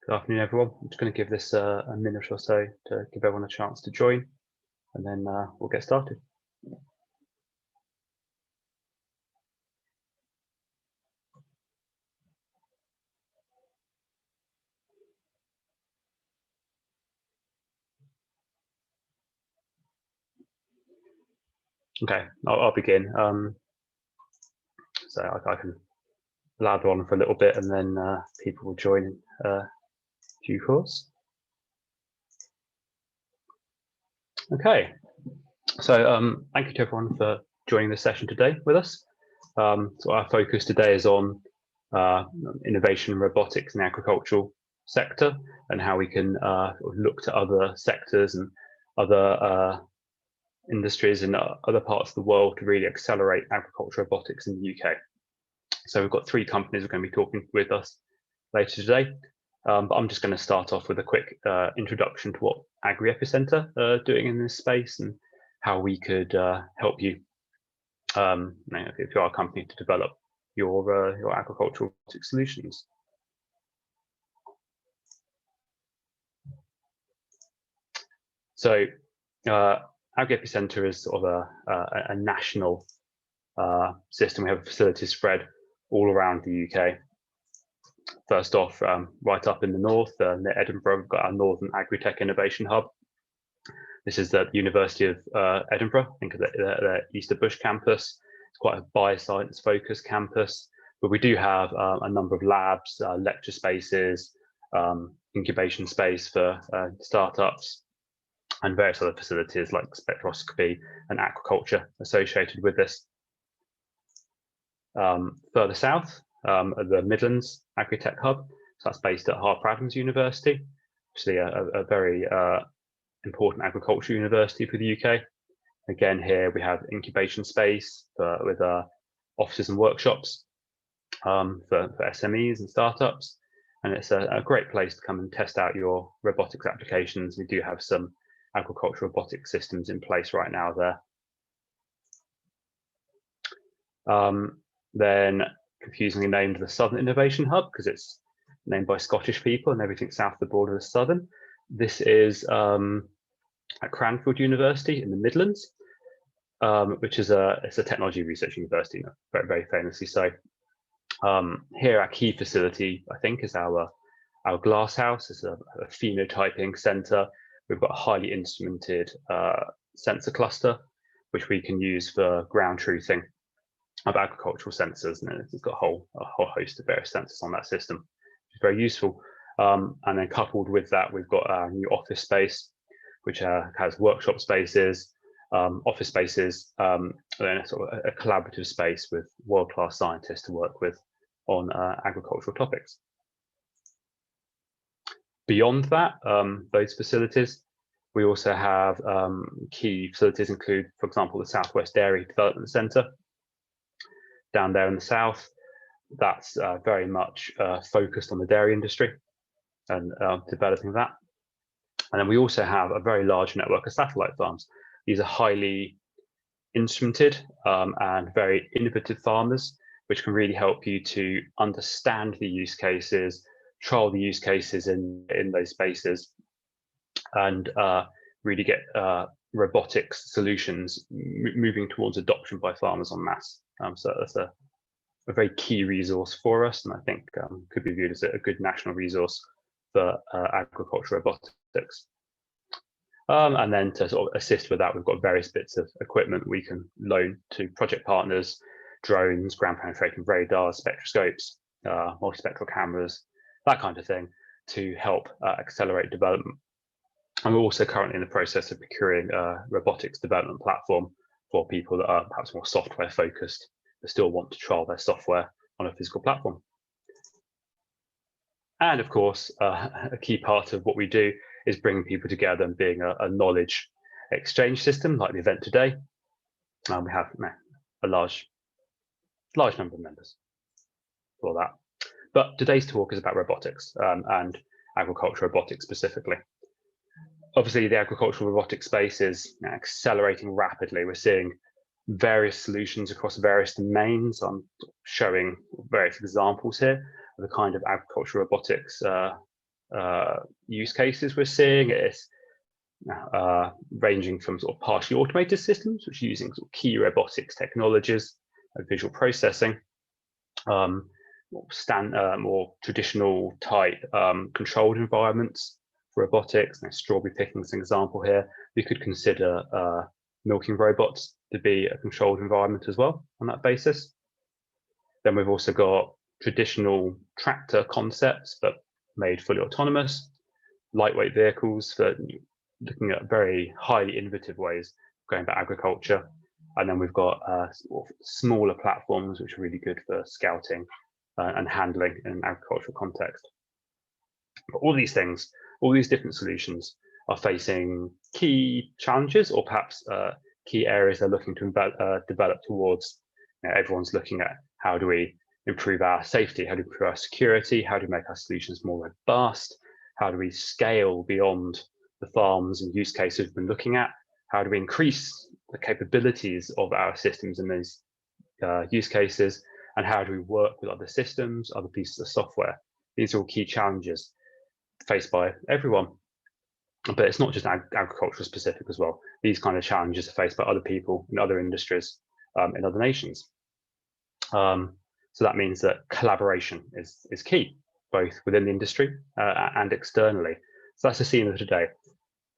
Good afternoon, everyone. I'm just going to give this a minute or so to give everyone a chance to join, and then we'll get started. Okay, I'll begin. So I can lather on for a little bit, and then people will join in due course. Okay, so thank you to everyone for joining the session today with us. So our focus today is on innovation in robotics in the agricultural sector, and how we can look to other sectors and other industries in other parts of the world to really accelerate agricultural robotics in the UK. So we've got 3 companies who are going to be talking with us later today. But I'm just going to start off with a quick introduction to what Agri-EPI are doing in this space and how we could help you, if you are a company, to develop your agricultural robotics solutions. So Agri-EPI is sort of a national system. We have facilities spread all around the UK. First off, right up in the north, near Edinburgh, we've got our Northern Agritech Innovation Hub. This is the University of Edinburgh. Think of the Easter Bush campus. It's quite a bioscience focused campus, but we do have a number of labs, lecture spaces, incubation space for startups, and various other facilities like spectroscopy and aquaculture associated with this. Further south, the Midlands Agritech Hub, so that's based at Harper Adams University, actually a very important agricultural university for the UK. Again, here we have incubation space with offices and workshops for SMEs and startups, and it's a great place to come and test out your robotics applications. We do have some agricultural robotic systems in place right now there. Then confusingly named the Southern Innovation Hub because it's named by Scottish people and everything south of the border is southern. This is at Cranfield University in the Midlands, which is it's a technology research university, very, very famously so. Here our key facility, I think, is our glass house. It's a phenotyping center. We've got a highly instrumented sensor cluster, which we can use for ground truthing of agricultural sensors, and it's got a whole host of various sensors on that system, which is very useful. And then coupled with that, we've got our new office space, which has workshop spaces, office spaces, and then sort of a collaborative space with world-class scientists to work with on agricultural topics. Beyond that, those facilities, we also have key facilities include, for example, the Southwest Dairy Development Centre down there in the south. That's very much focused on the dairy industry and developing that. And then we also have a very large network of satellite farms. These are highly instrumented and very innovative farmers, which can really help you to understand the use cases, trial the use cases in those spaces, and really get robotics solutions moving towards adoption by farmers en masse. So that's a very key resource for us, and I think could be viewed as a good national resource for agricultural robotics. And then to sort of assist with that, we've got various bits of equipment we can loan to project partners: drones, ground penetrating radars, spectroscopes, multispectral cameras, that kind of thing, to help accelerate development. And we're also currently in the process of procuring a robotics development platform for people that are perhaps more software focused, but still want to trial their software on a physical platform. And of course, a key part of what we do is bringing people together and being a knowledge exchange system like the event today. We have a large number of members for that. But today's talk is about robotics and agricultural robotics specifically. Obviously, the agricultural robotics space is accelerating rapidly. We're seeing various solutions across various domains. I'm showing various examples here of the kind of agricultural robotics use cases we're seeing. It's ranging from sort of partially automated systems, which are using sort of key robotics technologies and visual processing, more traditional type controlled environments for robotics. And strawberry picking is an example here. We could consider milking robots to be a controlled environment as well on that basis. Then we've also got traditional tractor concepts, but made fully autonomous, lightweight vehicles for looking at very highly innovative ways of going about agriculture. And then we've got sort of smaller platforms, which are really good for scouting and handling in an agricultural context. But all these things, all these different solutions are facing key challenges, or perhaps key areas they're looking to develop towards. Everyone's looking at how do we improve our safety, how do we improve our security, how do we make our solutions more robust, how do we scale beyond the farms and use cases we've been looking at, how do we increase the capabilities of our systems in those use cases, and how do we work with other systems, other pieces of software. These are all key challenges faced by everyone. But it's not just agricultural specific as well. These kind of challenges are faced by other people in other industries, in other nations. So that means that collaboration is key, both within the industry and externally. So that's the theme of today,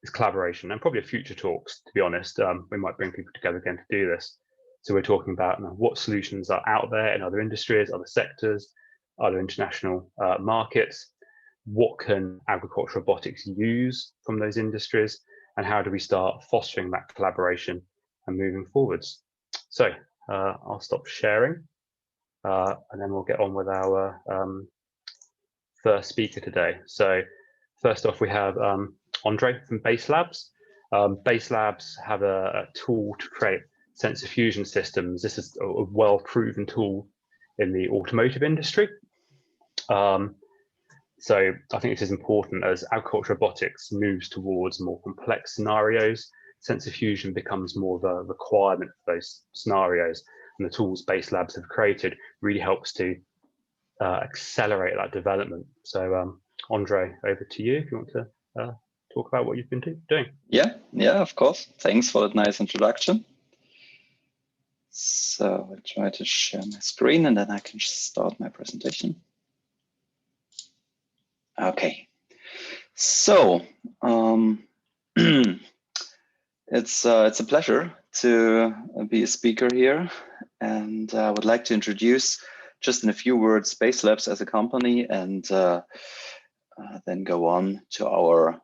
is collaboration, and probably future talks, to be honest. We might bring people together again to do this. So we're talking about what solutions are out there in other industries, other sectors, other international markets. What can agricultural robotics use from those industries, and how do we start fostering that collaboration and moving forwards? So I'll stop sharing, and then we'll get on with our first speaker today. So first off, we have Andre from Base Labs. Base Labs have a tool to create sensor fusion systems. This is a well-proven tool in the automotive industry. So I think this is important as agricultural robotics moves towards more complex scenarios. Sensor fusion becomes more of a requirement for those scenarios, and the tools Base Labs have created really helps to accelerate that development. So Andre, over to you if you want to talk about what you've been doing. Yeah, of course. Thanks for that nice introduction. So I'll try to share my screen and then I can start my presentation. Okay, so it's a pleasure to be a speaker here, and I would like to introduce just in a few words Base Labs as a company, and then go on to our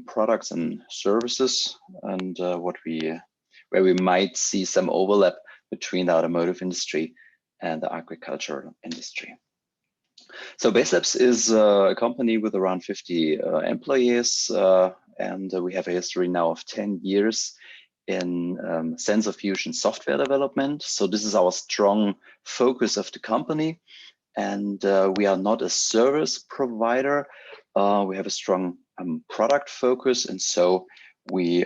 products and services, and where we might see some overlap between the automotive industry and the agricultural industry. So Base Labs is a company with around 50 employees, and we have a history now of 10 years in sensor fusion software development. So this is our strong focus of the company, and we are not a service provider. We have a strong product focus, and so we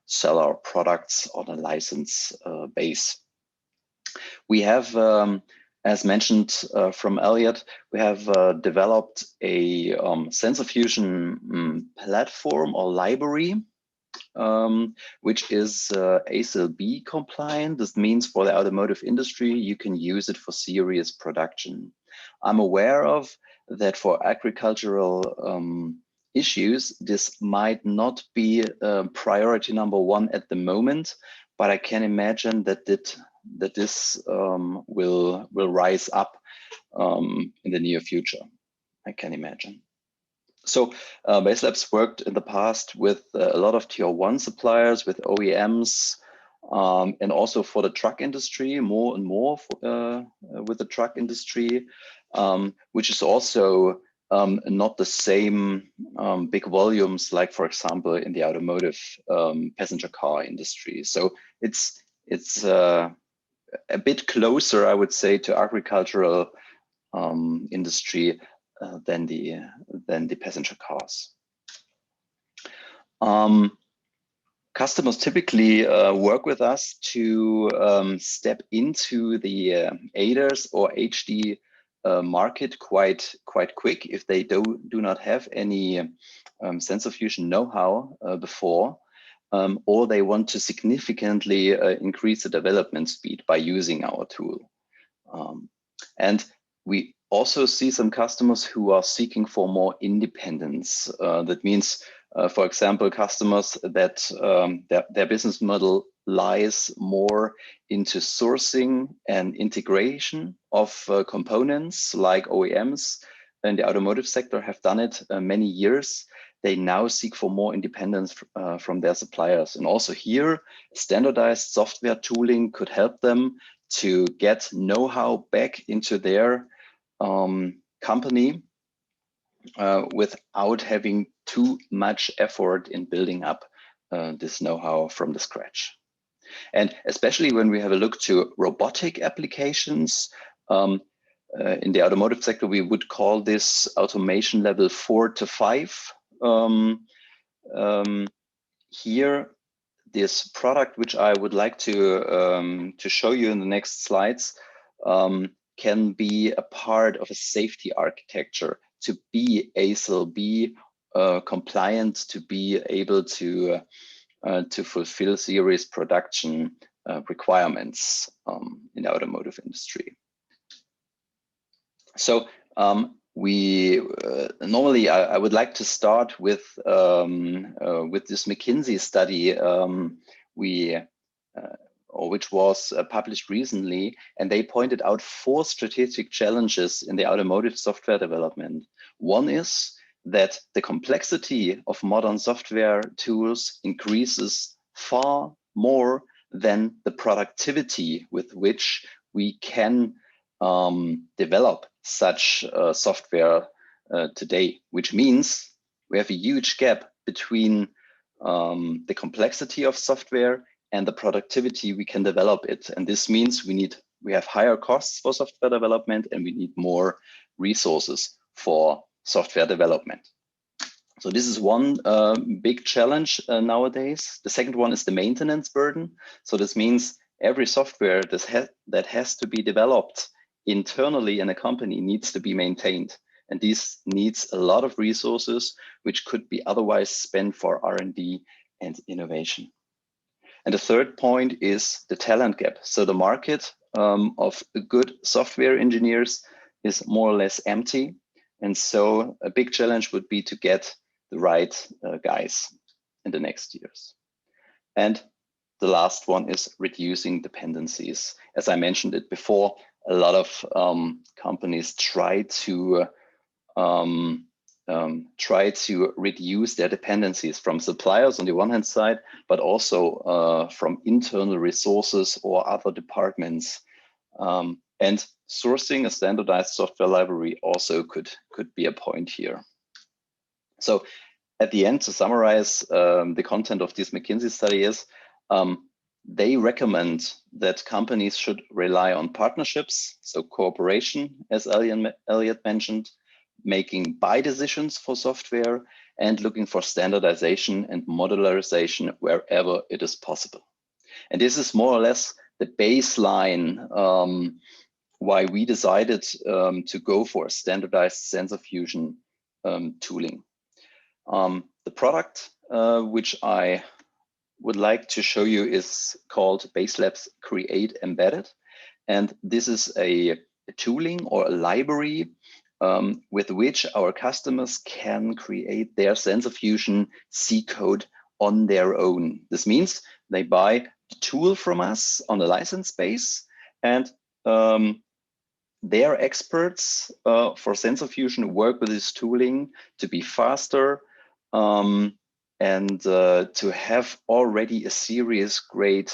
sell our products on a license base. We have, as mentioned from Elliot, we have developed a sensor fusion platform or library, which is ASIL B compliant. This means for the automotive industry, you can use it for serious production. I'm aware of that for agricultural issues, this might not be priority number one at the moment, but I can imagine that this will rise up in the near future, I can imagine. So Base Labs worked in the past with a lot of tier 1 suppliers, with OEMs, and also for the truck industry, more and more with the truck industry, which is also not the same big volumes like, for example, in the automotive passenger car industry. So it's a bit closer, I would say, to agricultural industry than the passenger cars. Customers typically work with us to step into the ADAS or HD market quite quick if they do not have any sensor fusion know-how before, or they want to significantly increase the development speed by using our tool. And we also see some customers who are seeking for more independence. That means, for example, customers that their business model lies more into sourcing and integration of components, like OEMs in the automotive sector have done it many years. They now seek for more independence from their suppliers. And also here, standardized software tooling could help them to get know-how back into their company without having too much effort in building up this know-how from the scratch. And especially when we have a look to robotic applications, in the automotive sector, we would call this automation level 4 to 5. Here, this product, which I would like to show you in the next slides, can be a part of a safety architecture to be ASIL B compliant, to be able to fulfill series production requirements in the automotive industry. So we normally I would like to start with this McKinsey study which was published recently, and they pointed out 4 strategic challenges in the automotive software development. One is that the complexity of modern software tools increases far more than the productivity with which we can develop such software today, which means we have a huge gap between the complexity of software and the productivity we can develop it. And this means we have higher costs for software development, and we need more resources for software development. So this is one big challenge nowadays. The second one is the maintenance burden. So this means every software that has to be developed internally in a company needs to be maintained. And this needs a lot of resources, which could be otherwise spent for R&D and innovation. And the third point is the talent gap. So the market of good software engineers is more or less empty. And so a big challenge would be to get the right guys in the next years. And the last one is reducing dependencies. As I mentioned it before, a lot of companies try to reduce their dependencies from suppliers on the one hand side, but also from internal resources or other departments. And sourcing a standardized software library also could be a point here. So at the end, to summarize the content of this McKinsey study is, they recommend that companies should rely on partnerships, so cooperation, as Elliot mentioned, making buy decisions for software, and looking for standardization and modularization wherever it is possible. And this is more or less the baseline why we decided to go for a standardized sensor fusion tooling. The product which I would like to show you is called BaseLab's Create Embedded. And this is a tooling or a library with which our customers can create their sensor fusion C code on their own. This means they buy the tool from us on a license base, and their experts for sensor fusion work with this tooling to be faster and to have already a series grade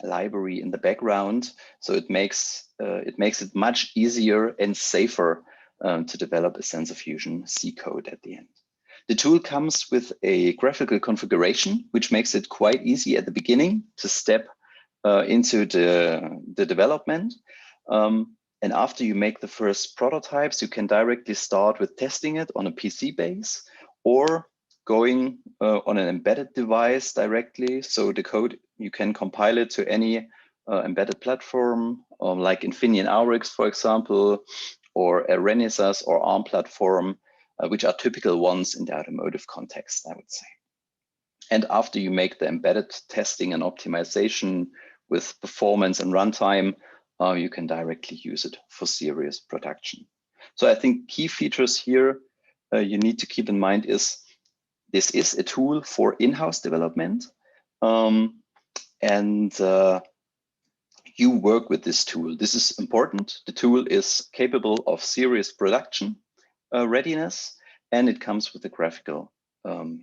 library in the background. So it makes it much easier and safer to develop a sensor fusion C code at the end. The tool comes with a graphical configuration, which makes it quite easy at the beginning to step into the development. And after you make the first prototypes, you can directly start with testing it on a PC base or going on an embedded device directly. So the code, you can compile it to any embedded platform like Infineon Aurix, for example, or a Renesas or ARM platform, which are typical ones in the automotive context, I would say. And after you make the embedded testing and optimization with performance and runtime, you can directly use it for serious production. So I think key features here you need to keep in mind is this is a tool for in-house development, and you work with this tool. This is important. The tool is capable of serious production readiness, and it comes with a graphical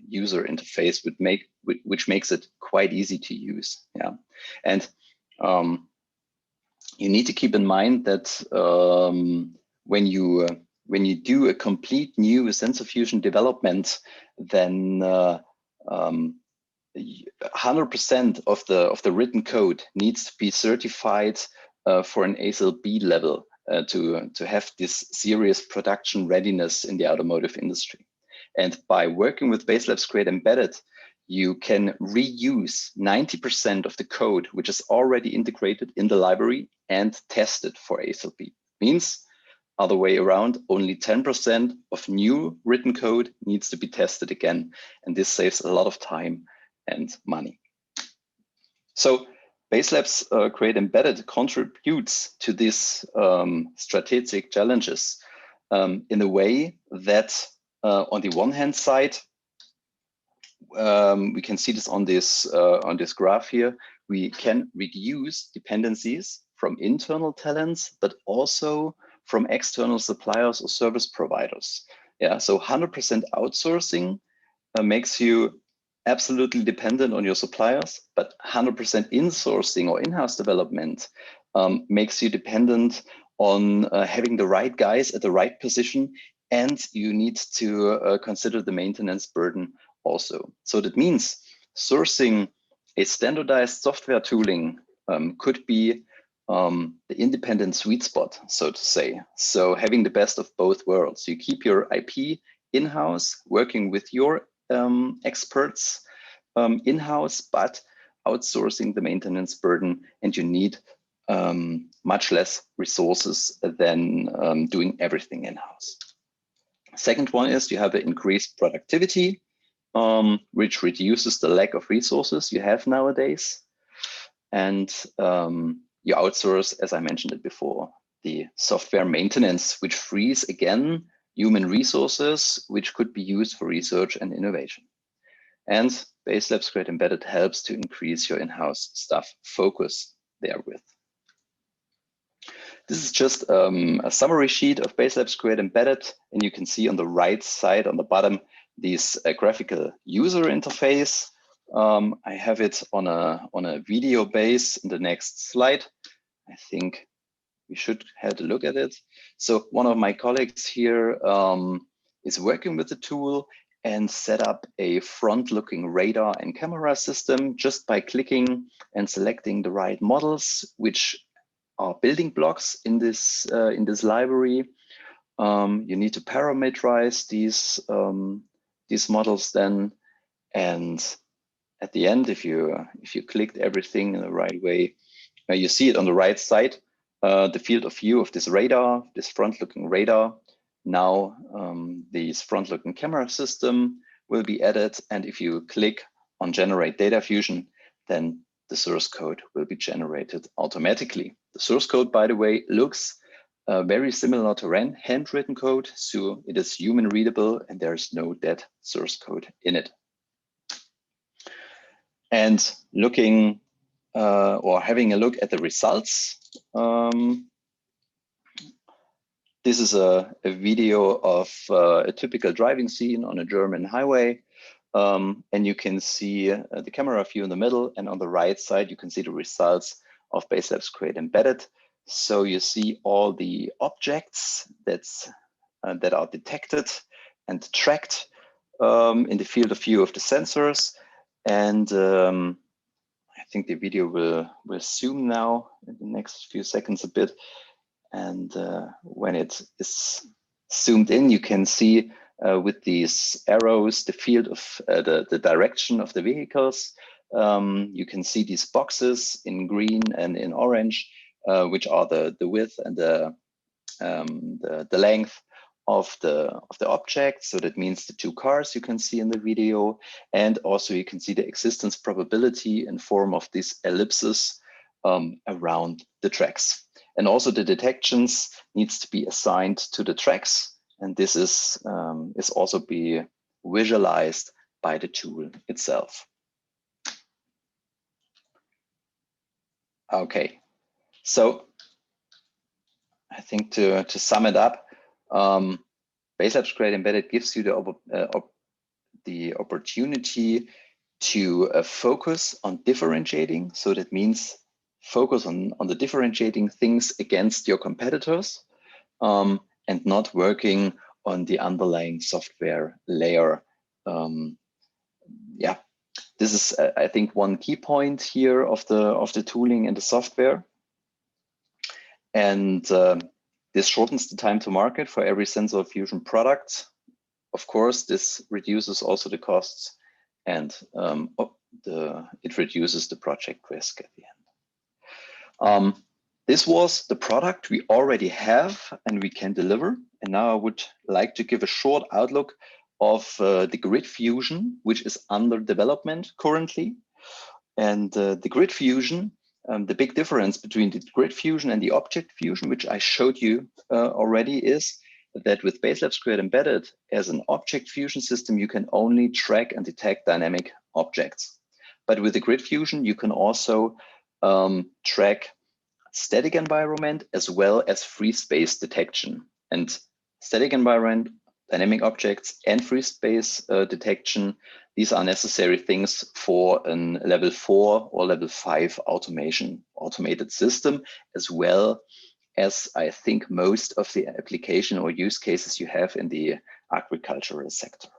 user interface, which makes it quite easy to use. Yeah, and you need to keep in mind that when you do a complete new sensor fusion development, then 100% of the written code needs to be certified for an ASIL B level to have this serious production readiness in the automotive industry. And by working with Baselab's Create Embedded, you can reuse 90% of the code which is already integrated in the library and tested for ASIL B. Means other way around, only 10% of new written code needs to be tested again, and this saves a lot of time and money. So Baselab's Create Embedded contributes to these strategic challenges in a way that on the one hand side, we can see this on this graph here, we can reduce dependencies from internal talents, but also from external suppliers or service providers. Yeah, so 100% outsourcing makes you absolutely dependent on your suppliers, but 100% insourcing or in-house development makes you dependent on having the right guys at the right position, and you need to consider the maintenance burden also. So that means sourcing a standardized software tooling could be the independent sweet spot, so to say. So having the best of both worlds. You keep your IP in-house, working with your experts in-house, but outsourcing the maintenance burden, and you need much less resources than doing everything in-house. Second one is you have an increased productivity, which reduces the lack of resources you have nowadays. And you outsource, as I mentioned it before, the software maintenance, which frees again human resources, which could be used for research and innovation. And Baselab's Create Embedded helps to increase your in-house staff focus therewith. This is just a summary sheet of Baselab's Create Embedded, and you can see on the right side on the bottom this graphical user interface. I have it on a video base in the next slide. I think we should have a look at it. So one of my colleagues here is working with the tool and set up a front-looking radar and camera system just by clicking and selecting the right models, which are building blocks in this library. You need to parameterize these models then, and at the end, if you clicked everything in the right way, you see it on the right side, the field of view of this radar, this front-looking radar. Now this front-looking camera system will be added, and if you click on Generate Data Fusion, then the source code will be generated automatically. The source code, by the way, looks very similar to handwritten code, so it is human readable and there is no dead source code in it. And looking or having a look at the results, this is a video of a typical driving scene on a German highway. And you can see the camera view in the middle, and on the right side, you can see the results of Baselab's Create Embedded. So you see all the objects that are detected and tracked in the field of view of the sensors. And I think the video will zoom now in the next few seconds a bit. And when it is zoomed in, you can see with these arrows, the field of the direction of the vehicles. You can see these boxes in green and in orange, which are the width and the length of the object. So that means the two cars you can see in the video, and also you can see the existence probability in form of these ellipses around the tracks. And also the detections needs to be assigned to the tracks, and this is also be visualized by the tool itself. Okay, so I think to sum it up, Baselab's Create Embedded gives you the opportunity to focus on differentiating. So that means focus on the differentiating things against your competitors, and not working on the underlying software layer. Yeah, this is I think one key point here of the tooling and the software. And this shortens the time to market for every sensor fusion product. Of course, this reduces also the costs, and it reduces the project risk at the end. This was the product we already have and we can deliver. And now I would like to give a short outlook of the grid fusion, which is under development currently. And the grid fusion, the big difference between the grid fusion and the object fusion, which I showed you already, is that with Baselab's Create Embedded as an object fusion system, you can only track and detect dynamic objects. But with the grid fusion, you can also track static environment as well as free space detection. And static environment, dynamic objects, and free space detection, these are necessary things for a level 4 or level 5 automated system, as well as I think most of the application or use cases you have in the agricultural sector.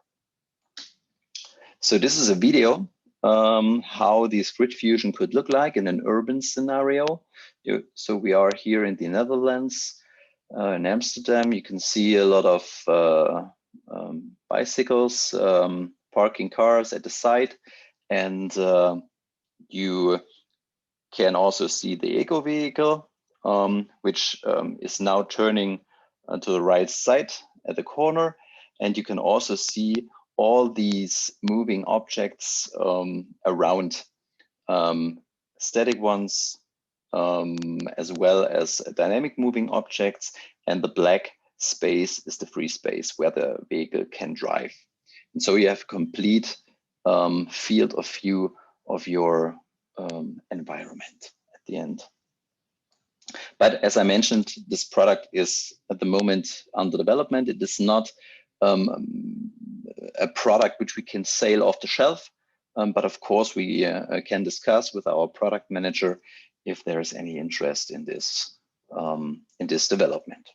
So this is a video how this grid fusion could look like in an urban scenario. So we are here in the Netherlands, in Amsterdam. You can see a lot of bicycles, parking cars at the side, and you can also see the eco vehicle, which is now turning to the right side at the corner. And you can also see all these moving objects around, static ones, as well as dynamic moving objects. And the black space is the free space where the vehicle can drive. And so you have a complete field of view of your environment at the end. But as I mentioned, this product is at the moment under development. It is not a product which we can sell off the shelf, but of course we can discuss with our product manager if there is any interest in this development.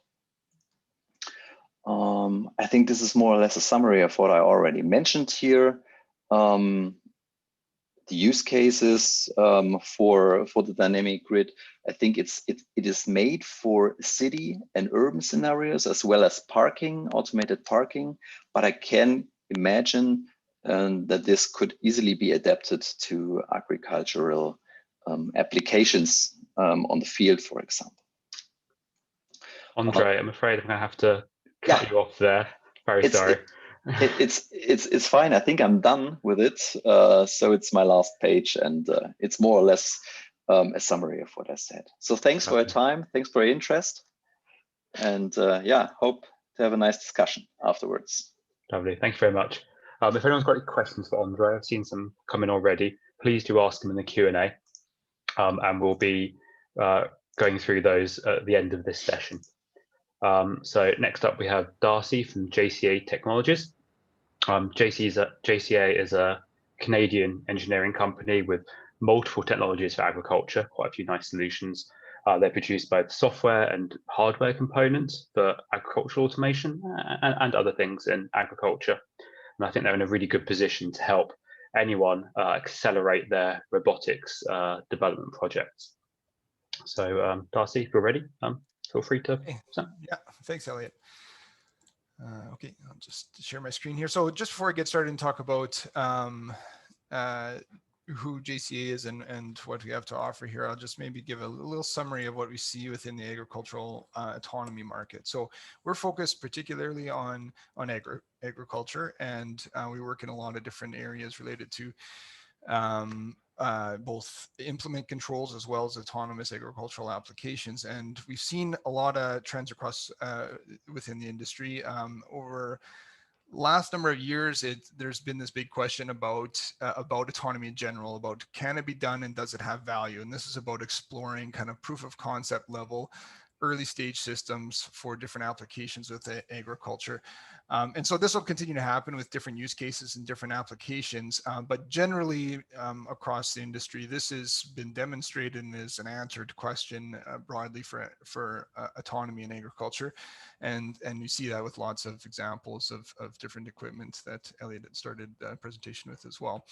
I think this is more or less a summary of what I already mentioned here. The use cases for the dynamic grid, I think it is made for city and urban scenarios as well as parking, automated parking, but I can imagine that this could easily be adapted to agricultural applications on the field, for example. Andre, I'm afraid I'm going to have to cut you off there. Very sorry. It's fine. I think I'm done with it. So it's my last page, and it's more or less a summary of what I said. So thanks for your time. Thanks for your interest. And yeah, hope to have a nice discussion afterwards. Lovely. Thank you very much. If anyone's got any questions for Andre, I've seen some come in already. Please do ask them in the Q&A, and we'll be going through those at the end of this session. So next up, we have Darcy from Jca Technologies. Jca is a Canadian engineering company with multiple technologies for agriculture, quite a few nice solutions. They produce both software and hardware components for agricultural automation and other things in agriculture. And I think they're in a really good position to help anyone accelerate their robotics development projects. So Darcy, if you're ready, feel free to. Yeah, thanks, Elliot. Okay, I'll just share my screen here. So just before I get started and talk about who JCA is and what we have to offer here, I'll just maybe give a little summary of what we see within the agricultural autonomy market. So we're focused particularly on agriculture, and we work in a lot of different areas related to both implement controls as well as autonomous agricultural applications. And we've seen a lot of trends across within the industry over last number of years. There's been this big question about autonomy in general, about can it be done and does it have value? And this is about exploring kind of proof of concept level early stage systems for different applications with agriculture. And so this will continue to happen with different use cases and different applications, but generally across the industry, this has been demonstrated and is an answered question broadly for autonomy in agriculture. And you see that with lots of examples of different equipment that Elliot had started the presentation with as well.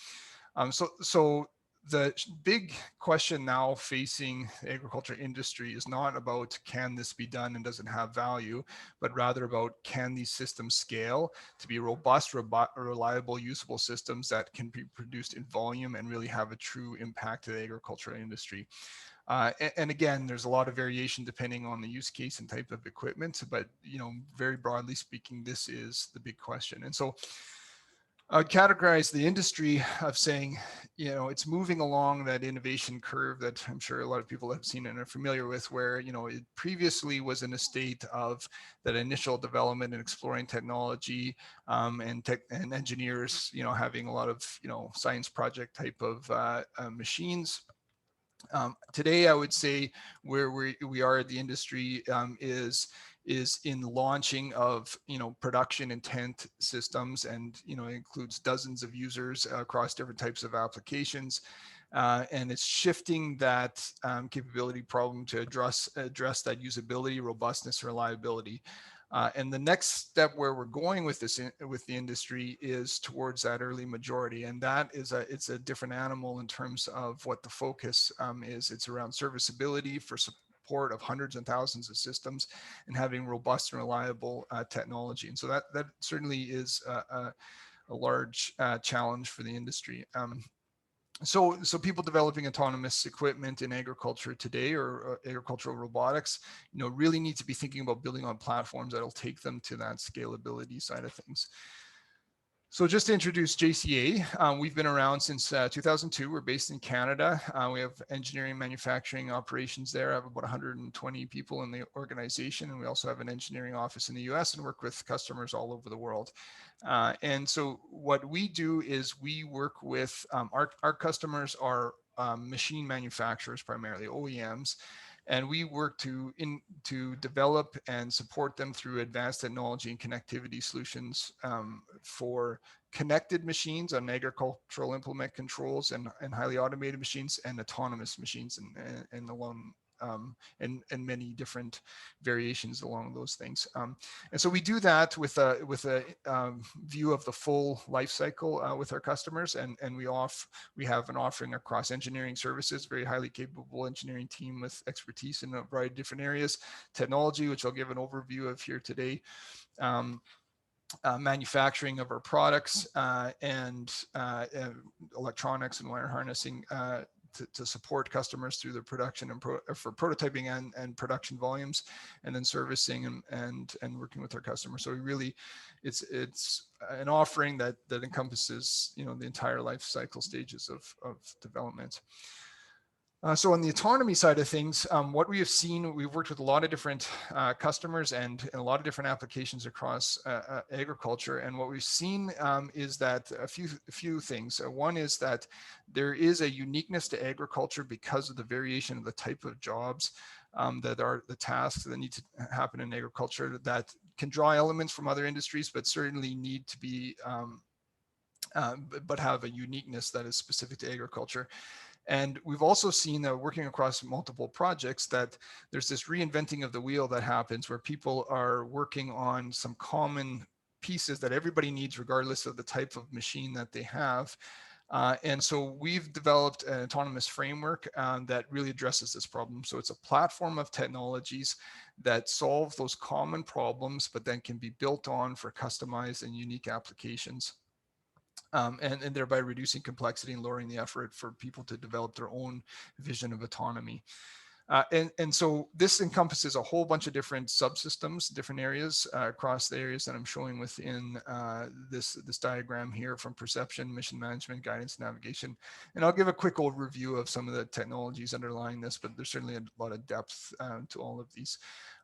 So the big question now facing the agriculture industry is not about can this be done and does it have value, but rather about can these systems scale to be robust, reliable, usable systems that can be produced in volume and really have a true impact to the agricultural industry. And again, there's a lot of variation depending on the use case and type of equipment, but very broadly speaking, this is the big question. And so I'd categorize the industry of saying, it's moving along that innovation curve that I'm sure a lot of people have seen and are familiar with, where, it previously was in a state of that initial development and exploring technology and engineers, having a lot of, science project type of machines. Today, I would say where we are at the industry is in launching of production intent systems, and it includes dozens of users across different types of applications, and it's shifting that capability problem to address that usability, robustness, reliability. And the next step where we're going with this with the industry is towards that early majority, and that is it's a different animal in terms of what the focus is. It's around serviceability for support of hundreds and thousands of systems and having robust and reliable technology. And so that certainly is a large challenge for the industry. So people developing autonomous equipment in agriculture today, or agricultural robotics, really need to be thinking about building on platforms that'll take them to that scalability side of things. So just to introduce JCA, we've been around since 2002. We're based in Canada. We have engineering manufacturing operations there. I have about 120 people in the organization, and we also have an engineering office in the US and work with customers all over the world. And so what we do is we work with our customers are machine manufacturers, primarily OEMs. And we work to develop and support them through advanced technology and connectivity solutions for connected machines on agricultural implement controls and highly automated machines and autonomous machines and along and many different variations along those things. And so we do that with a view of the full life cycle with our customers, and we have an offering across engineering services, very highly capable engineering team with expertise in a variety of different areas, technology, which I'll give an overview of here today, manufacturing of our products, and electronics and wire harnessing to support customers through the production and for prototyping and production volumes, and then servicing and working with our customers. So we really, it's an offering that encompasses the entire life cycle stages of development. So on the autonomy side of things, what we have seen, we've worked with a lot of different customers and a lot of different applications across agriculture. And what we've seen is that a few things. One is that there is a uniqueness to agriculture because of the variation of the type of jobs that are the tasks that need to happen in agriculture that can draw elements from other industries, but certainly need to be, but have a uniqueness that is specific to agriculture. And we've also seen that working across multiple projects that there's this reinventing of the wheel that happens where people are working on some common pieces that everybody needs regardless of the type of machine that they have. And so we've developed an autonomous framework that really addresses this problem. So it's a platform of technologies that solve those common problems, but then can be built on for customized and unique applications. and thereby reducing complexity and lowering the effort for people to develop their own vision of autonomy. And so this encompasses a whole bunch of different subsystems, different areas across the areas that I'm showing within this diagram here, from perception, mission management, guidance, navigation. And I'll give a quick overview of some of the technologies underlying this, but there's certainly a lot of depth to all of these.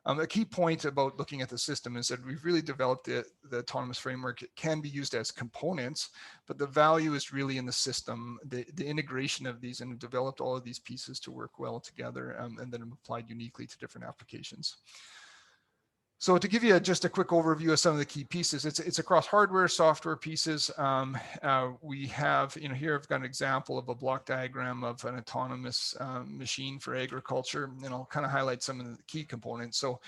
A key point about looking at the system is that we've really developed the autonomous framework. It can be used as components, but the value is really in the system, the integration of these, and developed all of these pieces to work well together, and then applied uniquely to different applications. So to give you just a quick overview of some of the key pieces, it's across hardware, software pieces. We have, here I've got an example of a block diagram of an autonomous machine for agriculture, and I'll kind of highlight some of the key components. So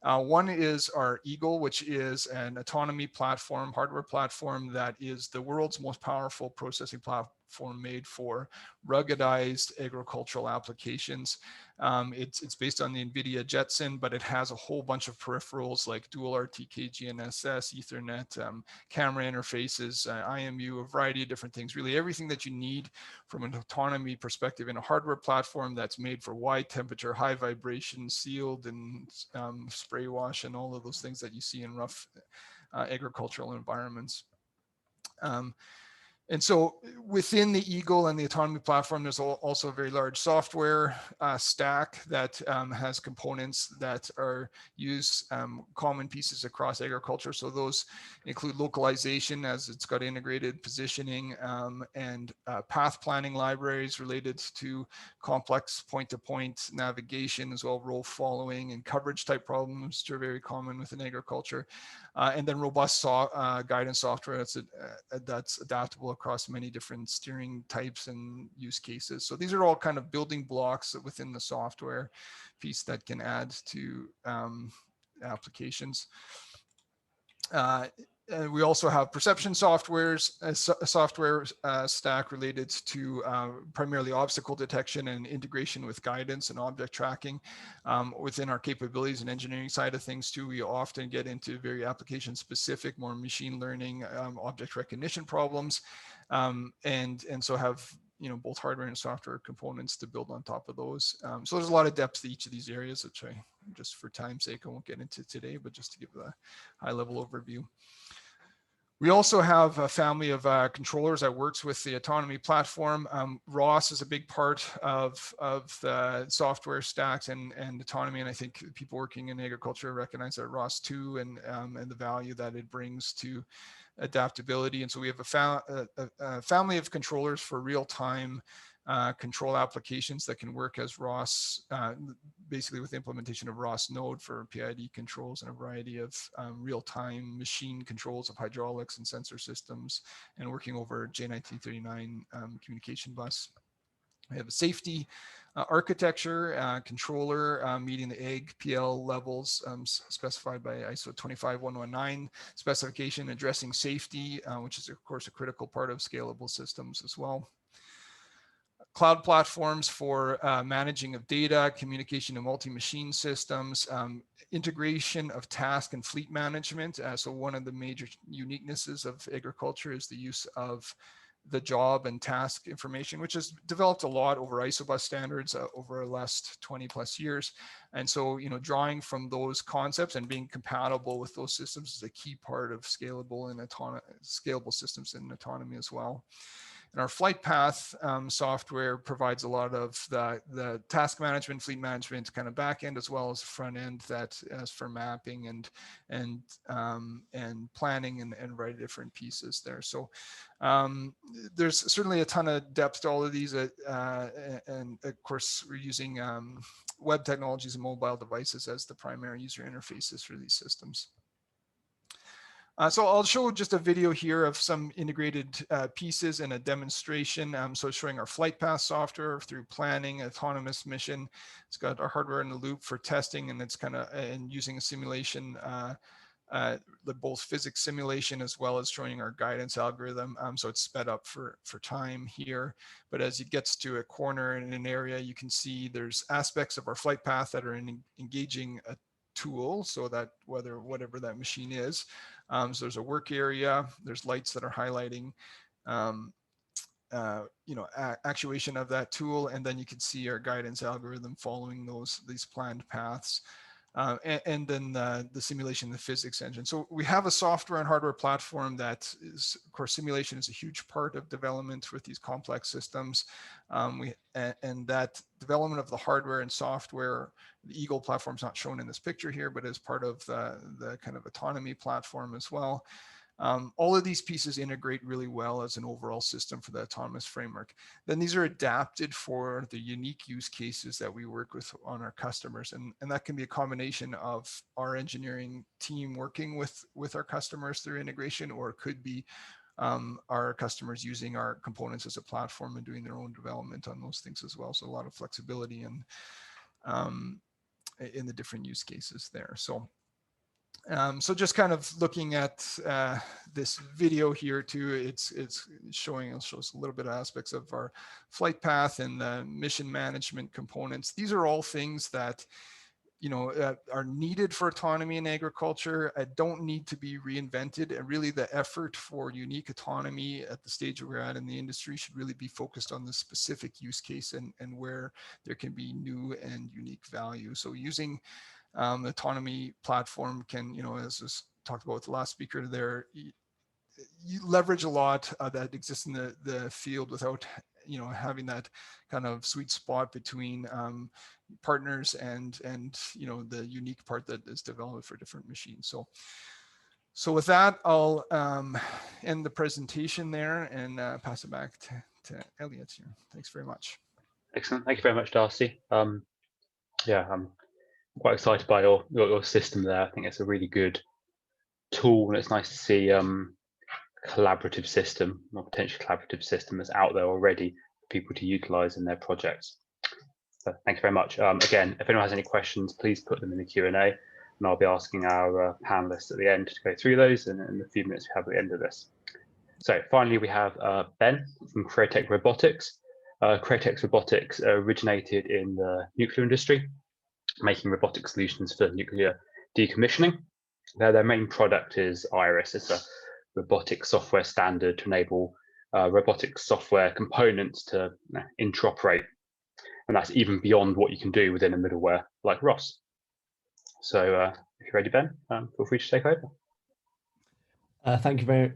one is our Eagle, which is an autonomy platform, hardware platform that is the world's most powerful processing platform made for ruggedized agricultural applications. It's based on the NVIDIA Jetson, but it has a whole bunch of peripherals like dual RTK, GNSS, Ethernet, camera interfaces, IMU, a variety of different things, really everything that you need from an autonomy perspective in a hardware platform that's made for wide temperature, high vibration, sealed and spray wash, and all of those things that you see in rough agricultural environments. And so within the Eagle and the autonomy platform, there's also a very large software stack that has components that are used, common pieces across agriculture. So those include localization, as it's got integrated positioning, and path planning libraries related to complex point-to-point navigation, as well role following and coverage type problems, which are very common within agriculture. And then robust guidance software that's adaptable across many different steering types and use cases. So these are all kind of building blocks within the software piece that can add to applications. And we also have perception softwares, a software stack related to primarily obstacle detection and integration with guidance and object tracking. Within our capabilities and engineering side of things too, we often get into very application specific, more machine learning, object recognition problems, and so have both hardware and software components to build on top of those. So there's a lot of depth to each of these areas, which I, just for time's sake, I won't get into today, but just to give a high level overview. We also have a family of controllers that works with the autonomy platform. ROS is a big part of the software stacks and autonomy, and I think people working in agriculture recognize that ROS too, and the value that it brings to adaptability. And so we have a family of controllers for real-time control applications that can work as ROS, basically with the implementation of ROS node for PID controls and a variety of real-time machine controls of hydraulics and sensor systems, and working over J1939 communication bus. We have a safety architecture controller meeting the AgPL levels specified by ISO 25119 specification, addressing safety, which is of course a critical part of scalable systems as well. Cloud platforms for managing of data, communication of multi-machine systems, integration of task and fleet management. So one of the major uniquenesses of agriculture is the use of the job and task information, which has developed a lot over ISOBUS standards over the last 20 plus years. And so, drawing from those concepts and being compatible with those systems is a key part of scalable and scalable systems in autonomy as well. And our flight path software provides a lot of the task management, fleet management kind of back end, as well as front end that as for mapping and planning and a variety of different pieces there. So there's certainly a ton of depth to all of these, and of course we're using web technologies and mobile devices as the primary user interfaces for these systems. So I'll show just a video here of some integrated pieces and a demonstration. So showing our flight path software through planning, autonomous mission. It's got our hardware in the loop for testing, and it's kind of and using a simulation, both physics simulation as well as showing our guidance algorithm. So it's sped up for time here. But as it gets to a corner in an area, you can see there's aspects of our flight path that are engaging a tool, so that whatever that machine is. So there's a work area, there's lights that are highlighting actuation of that tool, and then you can see our guidance algorithm following these planned paths. And then the simulation, the physics engine. So we have a software and hardware platform that is, of course, simulation is a huge part of development with these complex systems. And that development of the hardware and software, the Eagle platform is not shown in this picture here, but as part of the kind of autonomy platform as well. All of these pieces integrate really well as an overall system for the autonomous framework. Then these are adapted for the unique use cases that we work with on our customers. And that can be a combination of our engineering team working with our customers through integration, or it could be our customers using our components as a platform and doing their own development on those things as well. So a lot of flexibility and in the different use cases there. So just kind of looking at this video here too, it shows a little bit of aspects of our flight path and the mission management components. These are all things that are needed for autonomy in agriculture, don't need to be reinvented, and really the effort for unique autonomy at the stage we're at in the industry should really be focused on the specific use case and where there can be new and unique value. So using the autonomy platform can, as was talked about with the last speaker there, you leverage a lot that exists in the field without, having that kind of sweet spot between partners and the unique part that is developed for different machines. So with that, I'll end the presentation there and pass it back to Elliot here. Thanks very much. Excellent. Thank you very much, Darcy. Yeah, I'm quite excited by your system there. I think it's a really good tool, and it's nice to see collaborative system, or potential collaborative system that's out there already for people to utilize in their projects. So thank you very much. Again, if anyone has any questions, please put them in the Q&A, and I'll be asking our panelists at the end to go through those in the few minutes we have at the end of this. So finally, we have Ben from Fairtech Robotics. Fairtech Robotics originated in the nuclear industry, making robotic solutions for nuclear decommissioning. Their main product is Iris. It's a robotic software standard to enable robotic software components to interoperate. And that's even beyond what you can do within a middleware like ROS. So if you're ready, Ben, feel free to take over. Thank you very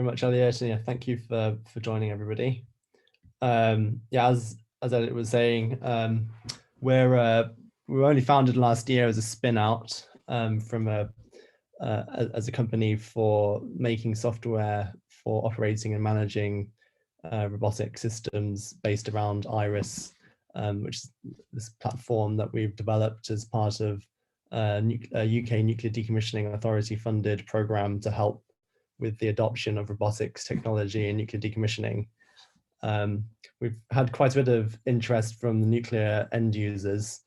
much, Elliot. And yeah, thank you for joining, everybody. Yeah, as Elliot was saying, we were only founded last year as a spin out from as a company for making software for operating and managing robotic systems based around Iris, which is this platform that we've developed as part of a UK Nuclear Decommissioning Authority funded program to help with the adoption of robotics technology in nuclear decommissioning. We've had quite a bit of interest from the nuclear end users,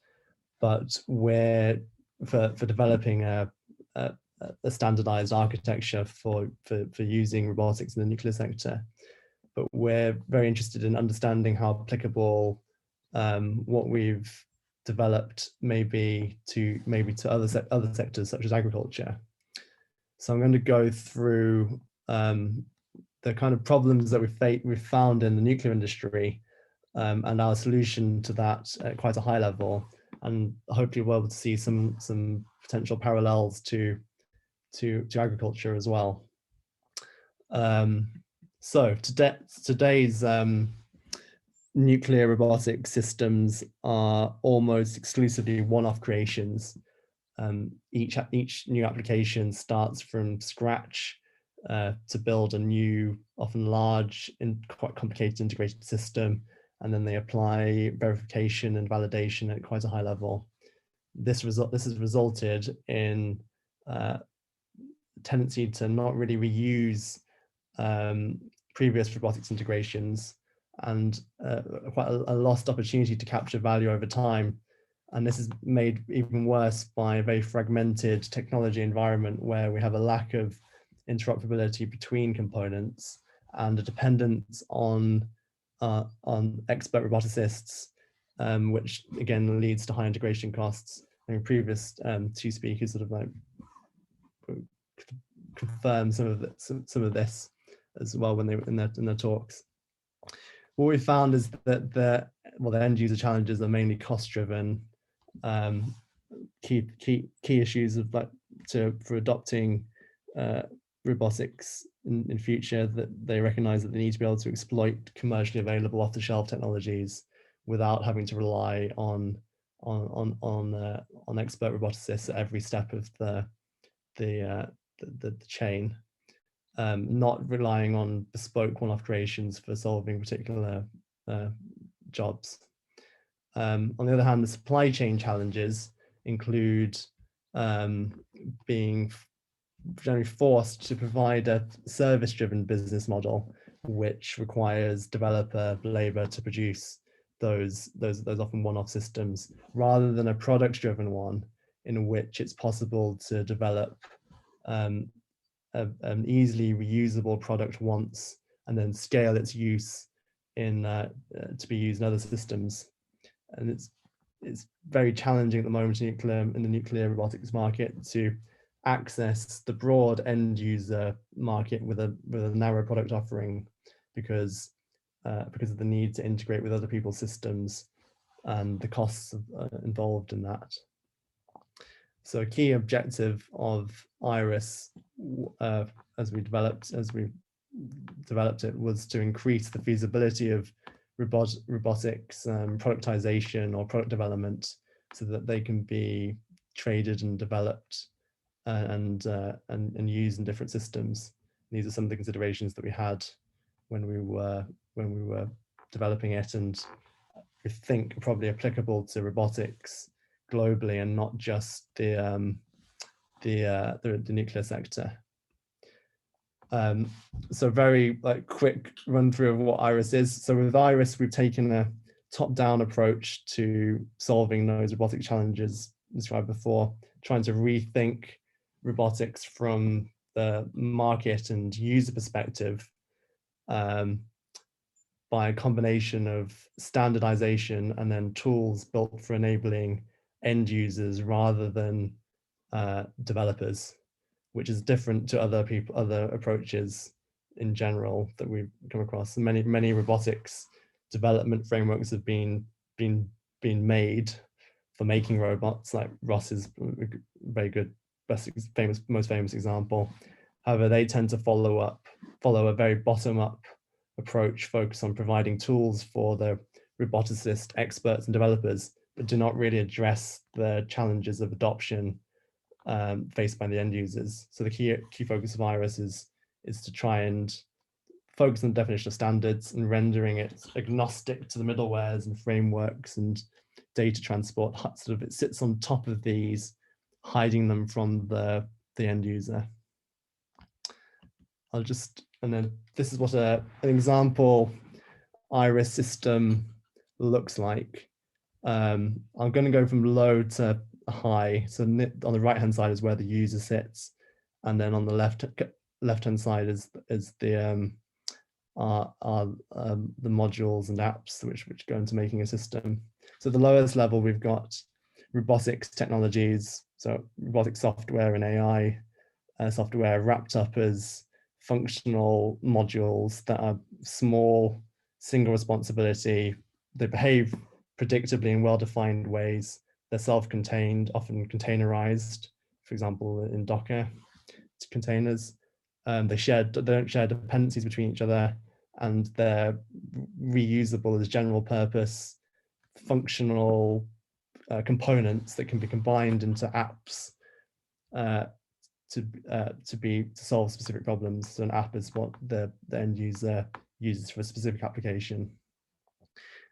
but we're for developing a standardized architecture for using robotics in the nuclear sector. But we're very interested in understanding how applicable what we've developed may be to other sectors such as agriculture. So I'm going to go through the kind of problems that we've found in the nuclear industry and our solution to that at quite a high level, and hopefully we'll be able to see some potential parallels to agriculture as well. So today's nuclear robotic systems are almost exclusively one-off creations. Each new application starts from scratch to build a new, often large and quite complicated integrated system, and then they apply verification and validation at quite a high level. This has resulted in tendency to not really reuse previous robotics integrations, and quite a lost opportunity to capture value over time. And this is made even worse by a very fragmented technology environment where we have a lack of interoperability between components and a dependence on expert roboticists, which again leads to high integration costs. I mean, previous two speakers sort of like confirm some of this as well when they were in their talks. What we found is that the end user challenges are mainly cost driven. Key issues of for adopting robotics in future, that they recognize that they need to be able to exploit commercially available off-the-shelf technologies without having to rely on expert roboticists at every step of the chain, not relying on bespoke one-off creations for solving particular jobs. On the other hand, the supply chain challenges include being generally forced to provide a service-driven business model, which requires developer labor to produce those often one-off systems, rather than a product-driven one in which it's possible to develop an easily reusable product once and then scale its use to be used in other systems. And it's very challenging at the moment in the nuclear robotics market to access the broad end user market with a narrow product offering, because of the need to integrate with other people's systems and the costs involved in that. So a key objective of Iris, as we developed it, was to increase the feasibility of robotics productization or product development, so that they can be traded and developed and used in different systems. These are some of the considerations that we had when we were developing it, and we think are probably applicable to robotics globally and not just the nuclear sector. So very quick run through of what Iris is. So with Iris, we've taken a top-down approach to solving those robotic challenges described before, trying to rethink robotics from the market and user perspective by a combination of standardization and then tools built for enabling end users rather than developers, which is different to other approaches in general that we've come across. Many robotics development frameworks have been made for making robots, like Ross is a very good, most famous example. However, they tend to follow a very bottom-up approach, focused on providing tools for the roboticist experts and developers, but do not really address the challenges of adoption faced by the end users. So the key focus of Iris is to try and focus on the definition of standards and rendering it agnostic to the middlewares and frameworks and data transport. Sort of it sits on top of these, hiding them from the end user. And then this is what an example Iris system looks like. I'm going to go from low to high. So on the right hand side is where the user sits, and then on the left hand side is the modules and apps which go into making a system. So at the lowest level, we've got robotics technologies, so robotic software and AI software wrapped up as functional modules that are small, single responsibility. They behave predictably in well-defined ways. They're self-contained, often containerized, for example, in Docker containers. They don't share dependencies between each other, and they're reusable as general purpose functional components that can be combined into apps to solve specific problems. So an app is what the end user uses for a specific application.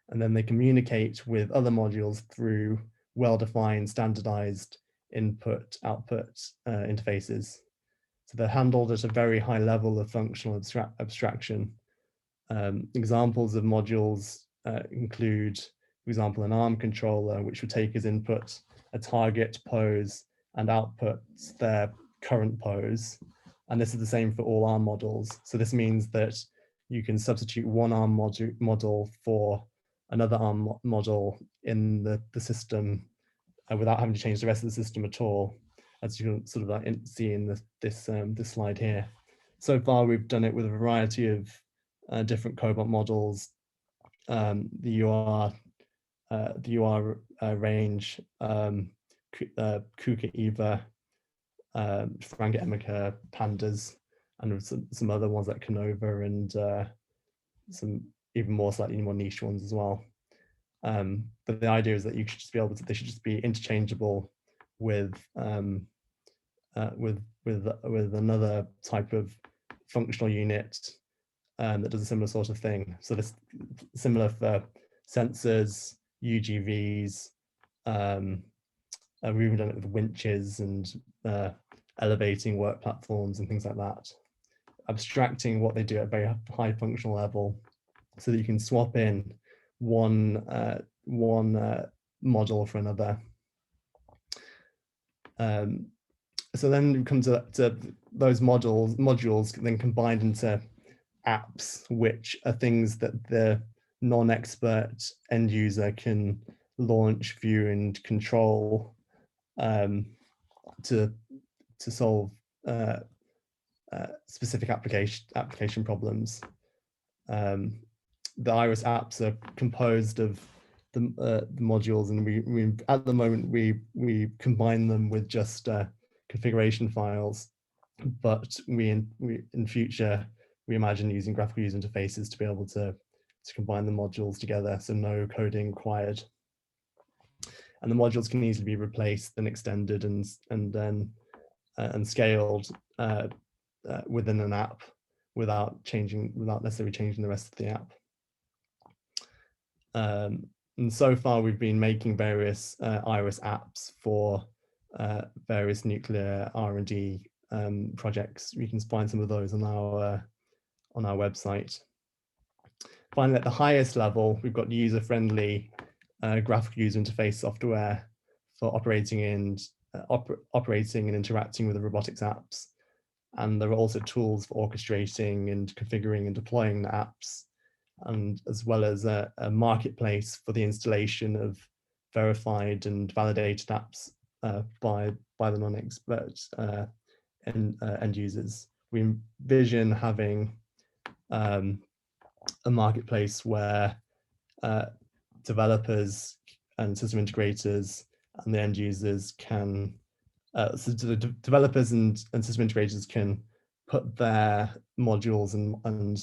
And then they communicate with other modules through well-defined, standardized input-output interfaces. So they're handled at a very high level of functional abstraction. Examples of modules include, for example, an ARM controller, which would take as input a target pose and outputs their current pose. And this is the same for all ARM models. So this means that you can substitute one ARM model for another ARM model in the system without having to change the rest of the system at all, as you can sort of see in this slide here. So far, we've done it with a variety of different cobot models, the UR range, Kuka Eva, Franga Emica, Pandas, and some other ones like Canova, and some even more slightly more niche ones as well. But the idea is that you should just be able to, they should just be interchangeable with another type of functional unit that does a similar sort of thing. So this similar for sensors, UGVs. We've even done it with winches and elevating work platforms and things like that. Abstracting what they do at a very high functional level, so that you can swap in one module for another. So then we come to those modules then combined into apps, which are things that the non-expert end user can launch, view, and control to solve specific application problems. The Iris apps are composed of the modules, and we at the moment we combine them with just configuration files, but we in future we imagine using graphical user interfaces to be able to combine the modules together, so no coding required. And the modules can easily be replaced and extended and then scaled within an app without necessarily changing the rest of the app. And so far we've been making various Iris apps for various nuclear R&D projects. You can find some of those on our website. Finally, at the highest level, we've got user-friendly graphical user interface software for operating and interacting with the robotics apps. And there are also tools for orchestrating and configuring and deploying the apps, and as well as a marketplace for the installation of verified and validated apps by the non-expert end users. We envision having a marketplace where developers and system integrators and the end users can, so the developers and system integrators can put their modules and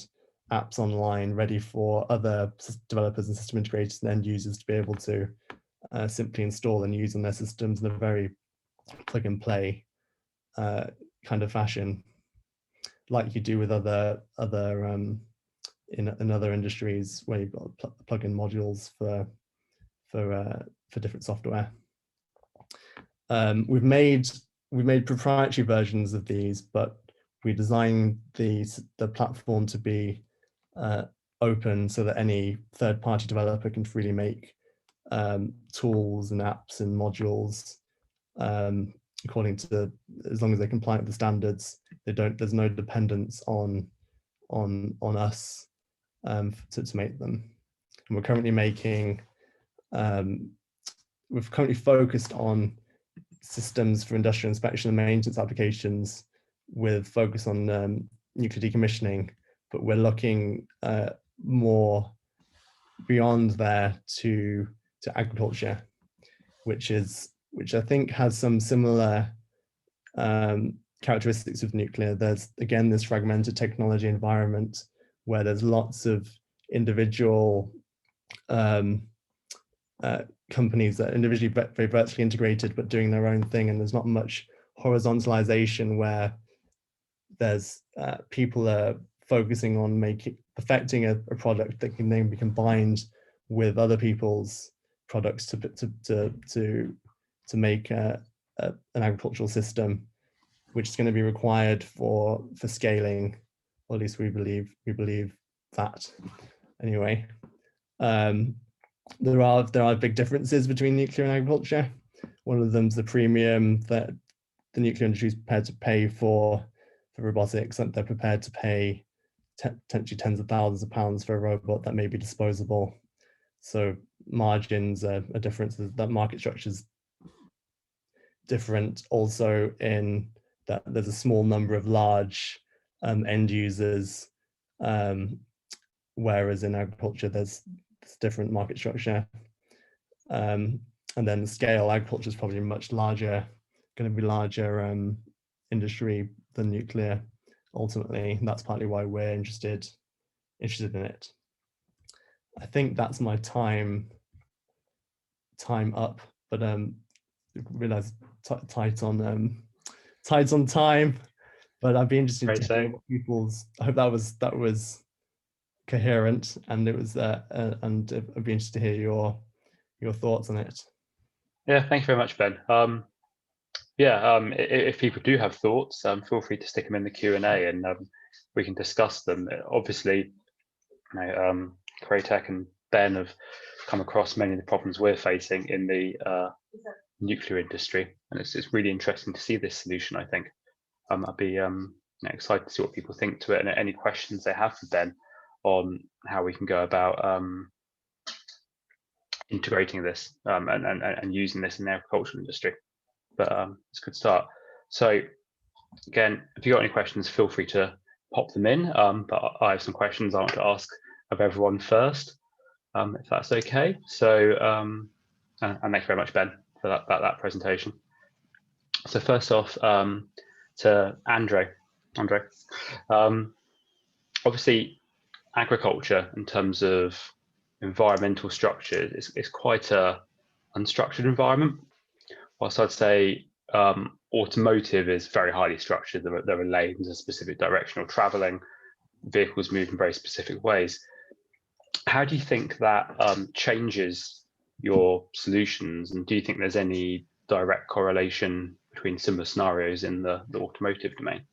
apps online ready for other developers and system integrators and end users to be able to simply install and use on their systems in a very plug and play kind of fashion, like you do with other in other industries where you've got plug-in modules for different software. We've made proprietary versions of these, but we designed the platform to be open so that any third-party developer can freely make tools and apps and modules according to, as long as they're compliant with the standards. There's no dependence on us to make them. And we're currently making, we've currently focused on systems for industrial inspection and maintenance applications with focus on nuclear decommissioning, but we're looking more beyond there to agriculture, which I think has some similar characteristics of nuclear. There's again this fragmented technology environment where there's lots of individual companies that are individually very vertically integrated but doing their own thing, and there's not much horizontalization where there's people are focusing on perfecting a product that can then be combined with other people's products to make an agricultural system, which is going to be required for scaling, or at least we believe that. Anyway, there are big differences between nuclear and agriculture. One of them is the premium that the nuclear industry is prepared to pay for robotics, and they're prepared to pay potentially tens of thousands of pounds for a robot that may be disposable. So margins are different. That market structure is different also in that there's a small number of large end users, whereas in agriculture there's different market structure. And then scale, agriculture is probably much larger, going to be larger industry than nuclear ultimately. And that's partly why we're interested in it. I think that's my time up, but realize tight on time. But I'd be interested to hear what people's. I hope that was coherent, and it was and I'd be interested to hear your thoughts on it. Yeah, thank you very much, Ben. If people do have thoughts, feel free to stick them in the Q&A, and we can discuss them. Obviously, Agritech and Ben have come across many of the problems we're facing in the nuclear industry, and it's really interesting to see this solution. I think I'd be excited to see what people think to it, and any questions they have for Ben on how we can go about integrating this and using this in the agricultural industry. But it's a good start. So again, if you've got any questions, feel free to pop them in. But I have some questions I want to ask of everyone first, if that's okay. So and thanks very much, Ben, for that presentation. So first off, to Andre. Obviously, agriculture in terms of environmental structure is quite a unstructured environment. Whilst I'd say automotive is very highly structured. There are lanes, a specific direction of traveling, vehicles move in very specific ways. How do you think that changes your solutions, and do you think there's any direct correlation between similar scenarios in the automotive domain?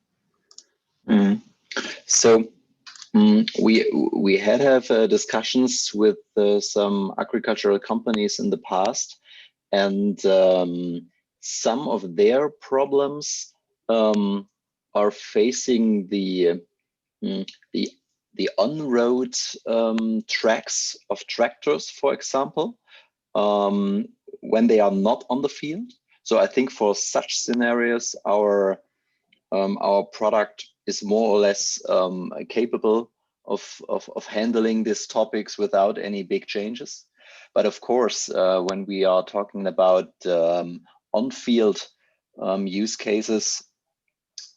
So we have discussions with some agricultural companies in the past, and some of their problems are facing the on-road tracks of tractors, for example, when they are not on the field. So I think for such scenarios, our product is more or less capable of handling these topics without any big changes. But of course, when we are talking about on-field use cases,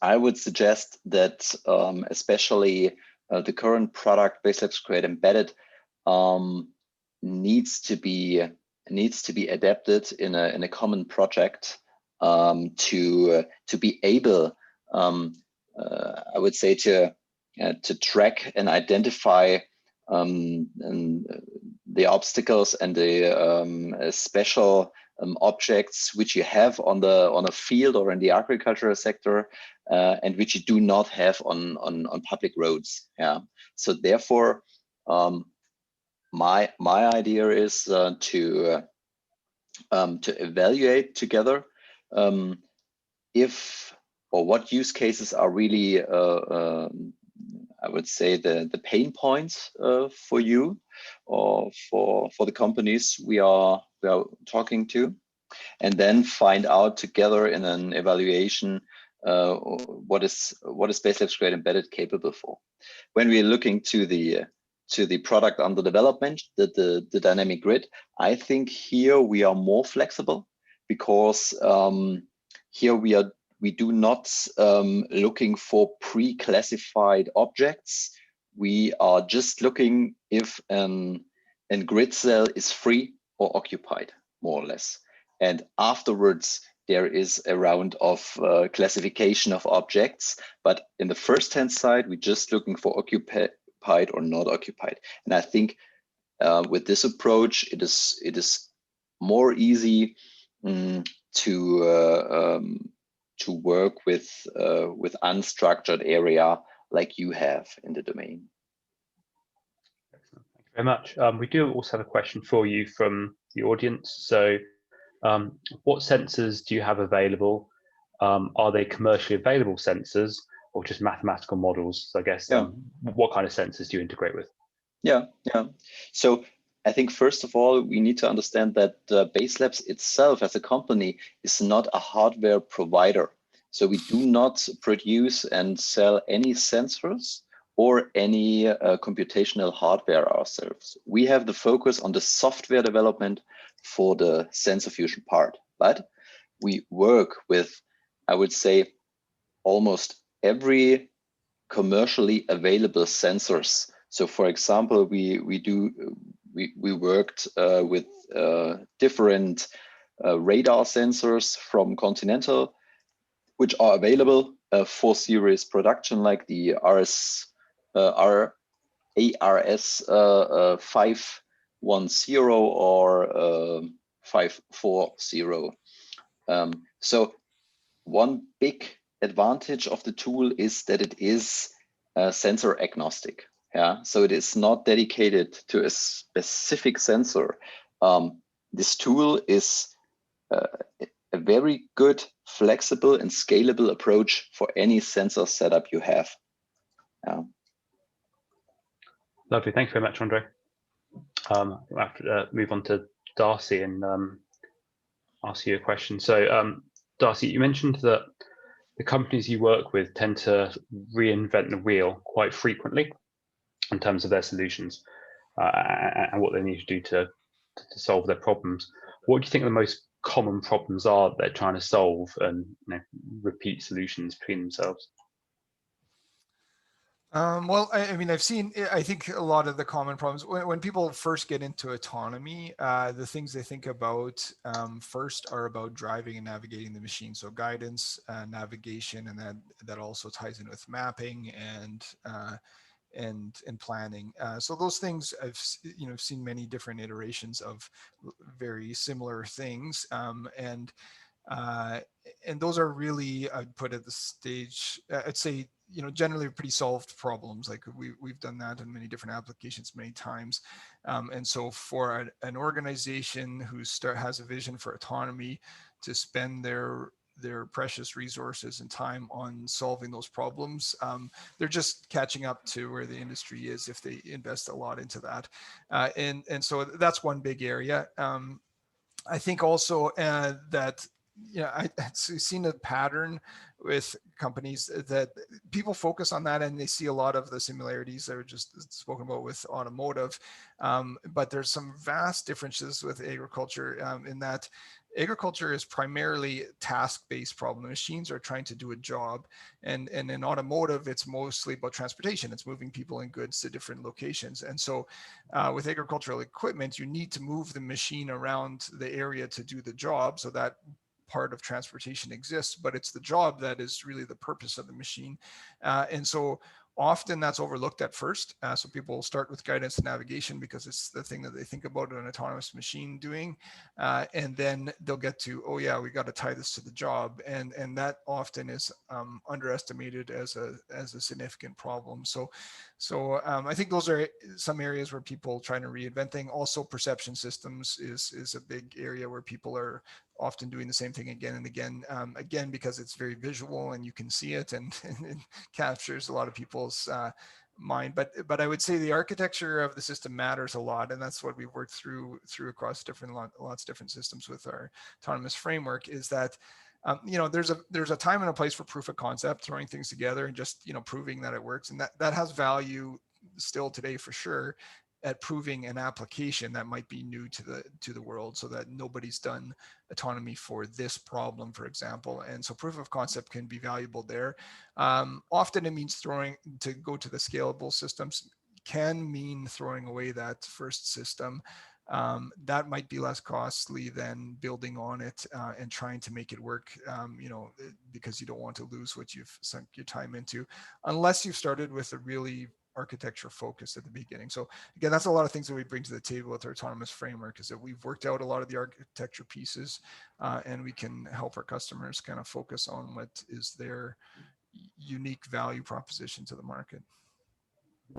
I would suggest that especially the current product, Baselabs Create Embedded, needs to be adapted in a common project to be able, I would say, to track and identify the obstacles and the special objects which you have on a field or in the agricultural sector, and which you do not have on public roads. Yeah. So therefore, my idea is to evaluate together if or what use cases are really I would say the pain points for you or for the companies we are talking to, and then find out together in an evaluation what is Baselabs Create Embedded capable for. When we're looking to the product under development, the dynamic grid, I think here we are more flexible, because here we do not looking for pre-classified objects. We are just looking if a grid cell is free or occupied, more or less. And afterwards, there is a round of classification of objects. But in the first-hand side, we're just looking for occupied or not occupied. And I think with this approach, it is more easy to work with unstructured area like you have in the domain. Excellent. Thank you very much. We do also have a question for you from the audience. So what sensors do you have available? Are they commercially available sensors or just mathematical models? So I guess what kind of sensors do you integrate with? Yeah. So I think first of all, we need to understand that Baselabs itself as a company is not a hardware provider. So we do not produce and sell any sensors or any computational hardware ourselves. We have the focus on the software development for the sensor fusion part, but we work with, I would say, almost every commercially available sensors. So for example, we worked with different radar sensors from Continental, which are available for series production, like the ARS 510 or 540. So one big advantage of the tool is that it is sensor agnostic. Yeah, so it is not dedicated to a specific sensor. This tool is a very good, flexible and scalable approach for any sensor setup you have. Lovely, thank you very much, Andre. I'll have to move on to Darcy and ask you a question. So Darcy, you mentioned that the companies you work with tend to reinvent the wheel quite frequently in terms of their solutions and what they need to do to solve their problems. What do you think the most common problems are that they're trying to solve and repeat solutions between themselves? Well, I mean, I think a lot of the common problems when people first get into autonomy, the things they think about first are about driving and navigating the machine. So guidance, navigation, and that also ties in with mapping and planning. So those things I've seen many different iterations of very similar things, and those are really, I'd put at the stage, I'd say, generally pretty solved problems. Like we've done that in many different applications many times. And so for an organization who has a vision for autonomy to spend their precious resources and time on solving those problems, they're just catching up to where the industry is if they invest a lot into that. And so that's one big area. I think also that I've seen a pattern with companies that people focus on that and they see a lot of the similarities that were just spoken about with automotive, but there's some vast differences with agriculture in that agriculture is primarily task-based problem. The machines are trying to do a job, and in automotive, it's mostly about transportation. It's moving people and goods to different locations. And so with agricultural equipment, you need to move the machine around the area to do the job, so that part of transportation exists, but it's the job that is really the purpose of the machine. And so often that's overlooked at first. So people will start with guidance and navigation because it's the thing that they think about an autonomous machine doing. And then they'll get to, oh yeah, we got to tie this to the job. And that often is underestimated as a significant problem. So I think those are some areas where people trying to reinvent things. Also, perception systems is a big area where people are often doing the same thing again and again, because it's very visual and you can see it and it captures a lot of people's mind. But I would say the architecture of the system matters a lot, and that's what we've worked through across lots of different systems with our autonomous framework. Is that there's a time and a place for proof of concept, throwing things together and just proving that it works, and that has value still today for sure, at proving an application that might be new to the world, so that nobody's done autonomy for this problem, for example. And so proof of concept can be valuable there. Often it means to go to the scalable systems can mean throwing away that first system. That might be less costly than building on it and trying to make it work, because you don't want to lose what you've sunk your time into, unless you've started with a really architecture focus at the beginning. So again, that's a lot of things that we bring to the table with our autonomous framework, is that we've worked out a lot of the architecture pieces, and we can help our customers kind of focus on what is their unique value proposition to the market.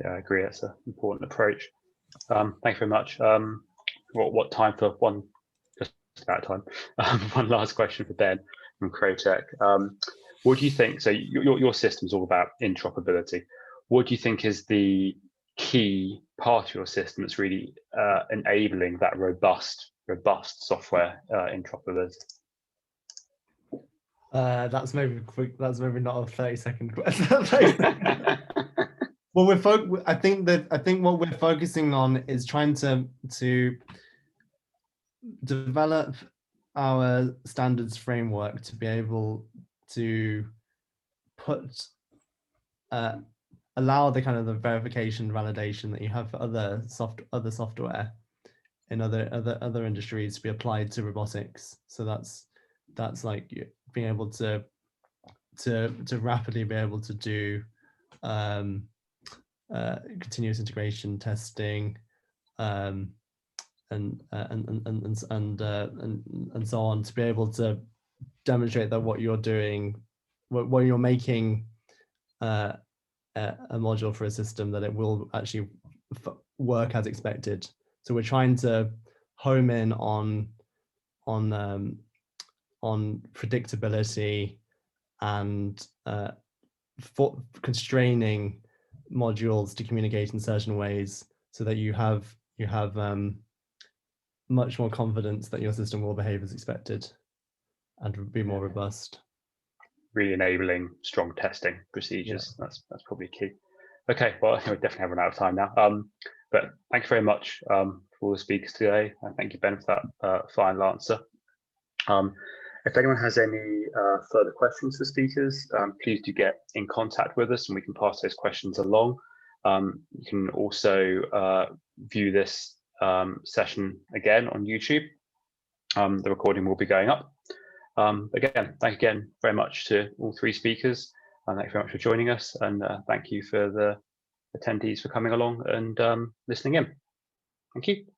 Yeah, I agree. That's an important approach. Thanks very much. What time for one? Just about time. One last question for Ben from Crotech. What do you think? So your system's all about interoperability. What do you think is the key part of your system that's really enabling that robust software interoperability? That's maybe quick. That's maybe not a 30-second question. Well, I think what we're focusing on is trying to develop our standards framework to be able to put allow the kind of the verification validation that you have for other software in other industries to be applied to robotics. So that's like being able to rapidly be able to do continuous integration testing, and so on, to be able to demonstrate that what you're doing, what you're making a module for a system, that it will actually work as expected. So we're trying to home in on predictability and for constraining modules to communicate in certain ways, so that you have much more confidence that your system will behave as expected and be more robust. Really enabling strong testing procedures. Yeah. That's probably key. Okay, well, I think we definitely have run out of time now. But thank you very much for all the speakers today. And thank you, Ben, for that final answer. If anyone has any further questions for speakers, please do get in contact with us and we can pass those questions along. You can also view this session again on YouTube. The recording will be going up. Again, thank you again very much to all three speakers. And thank you very much for joining us. And thank you for the attendees for coming along and listening in. Thank you.